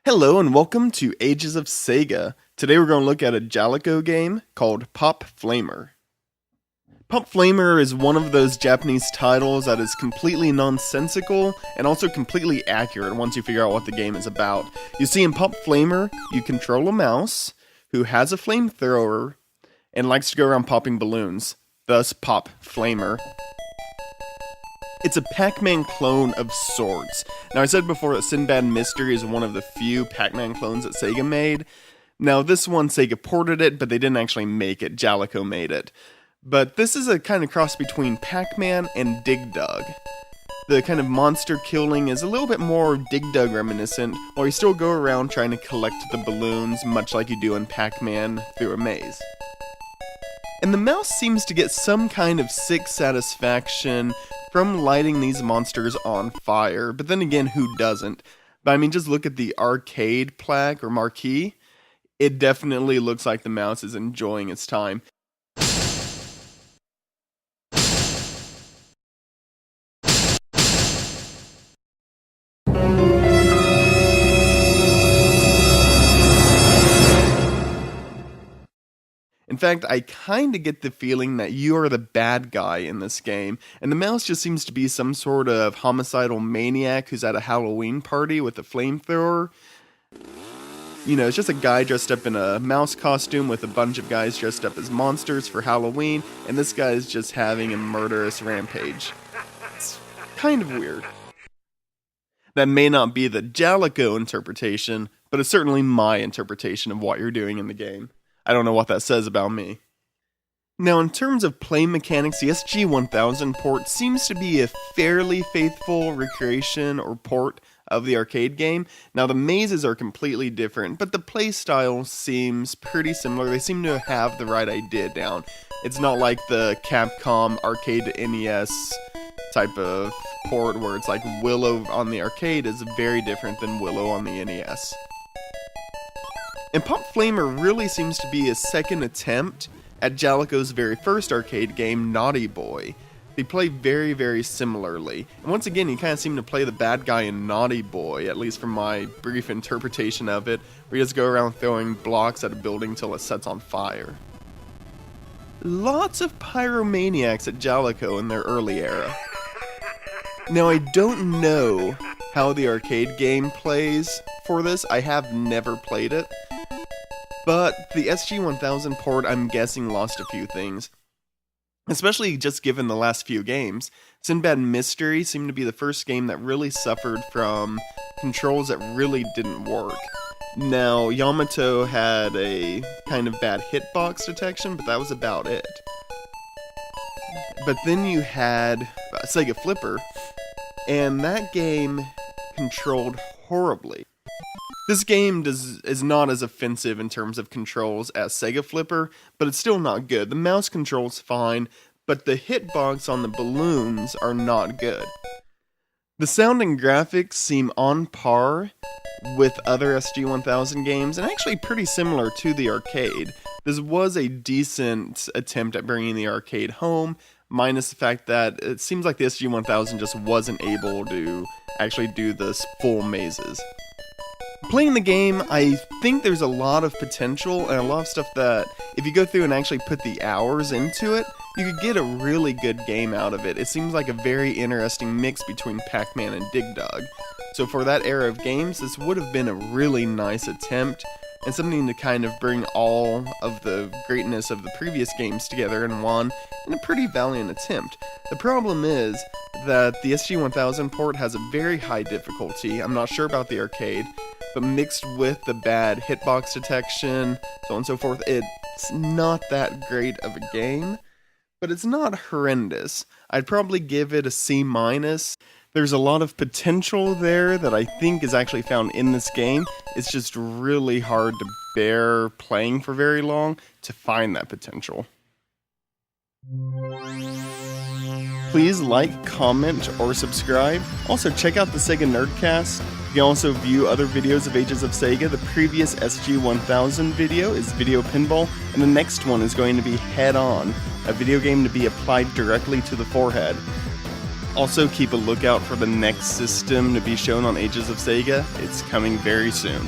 Hello and welcome to Ages of Sega. Today we're going to look at a Jaleco game called Pop Flamer. Pop Flamer is one of those Japanese titles that is completely nonsensical and also completely accurate once you figure out what the game is about. You see, in Pop Flamer, you control a mouse who has a flamethrower and likes to go around popping balloons, thus Pop Flamer. It's a Pac-Man clone of sorts. Now, I said before that Sinbad Mystery is one of the few Pac-Man clones that Sega made. Now, this one, Sega ported it, but they didn't actually make it. Jaleco made it. But this is a kind of cross between Pac-Man and Dig Dug. The kind of monster killing is a little bit more Dig Dug reminiscent, while you still go around trying to collect the balloons, much like you do in Pac-Man through a maze. And the mouse seems to get some kind of sick satisfaction from lighting these monsters on fire, but then again, who doesn't? But I mean, just look at the arcade plaque or marquee. It definitely looks like the mouse is enjoying its time. In fact, I kinda get the feeling that you are the bad guy in this game, and the mouse just seems to be some sort of homicidal maniac who's at a Halloween party with a flamethrower. You know, it's just a guy dressed up in a mouse costume with a bunch of guys dressed up as monsters for Halloween, and this guy is just having a murderous rampage. It's kind of weird. That may not be the Jaleco interpretation, but it's certainly my interpretation of what you're doing in the game. I don't know what that says about me. Now, in terms of play mechanics, the SG-1000 port seems to be a fairly faithful recreation or port of the arcade game. Now, the mazes are completely different, but the play style seems pretty similar. They seem to have the right idea down. It's not like the Capcom arcade to NES type of port where it's like Willow on the arcade is very different than Willow on the NES. And Pop Flamer really seems to be a second attempt at Jaleco's very first arcade game, Naughty Boy. They play very, very similarly. And once again, you kind of seem to play the bad guy in Naughty Boy, at least from my brief interpretation of it, where you just go around throwing blocks at a building till it sets on fire. Lots of pyromaniacs at Jaleco in their early era. Now, I don't know how the arcade game plays for this. I have never played it. But the SG-1000 port, I'm guessing, lost a few things. Especially just given the last few games. Sinbad Mystery seemed to be the first game that really suffered from controls that really didn't work. Now, Yamato had a kind of bad hitbox detection, but that was about it. But then you had Sega Flipper, and that game controlled horribly. This game is not as offensive in terms of controls as Sega Flipper, but it's still not good. The mouse control's fine, but the hitbox on the balloons are not good. The sound and graphics seem on par with other SG-1000 games, and actually pretty similar to the arcade. This was a decent attempt at bringing the arcade home, minus the fact that it seems like the SG-1000 just wasn't able to actually do this full mazes. Playing the game, I think there's a lot of potential and a lot of stuff that, if you go through and actually put the hours into it, you could get a really good game out of it. It seems like a very interesting mix between Pac-Man and Dig Dug. So for that era of games, this would have been a really nice attempt, and something to kind of bring all of the greatness of the previous games together in one, in a pretty valiant attempt. The problem is that the SG-1000 port has a very high difficulty. I'm not sure about the arcade, but mixed with the bad hitbox detection, so on and so forth, it's not that great of a game, but it's not horrendous. I'd probably give it a C-. There's a lot of potential there that I think is actually found in this game. It's just really hard to bear playing for very long to find that potential. Please like, comment, or subscribe. Also, check out the Sega Nerdcast. You can also view other videos of Ages of Sega. The previous SG-1000 video is Video Pinball, and the next one is going to be Head On, a video game to be applied directly to the forehead. Also, keep a lookout for the next system to be shown on Ages of Sega. It's coming very soon.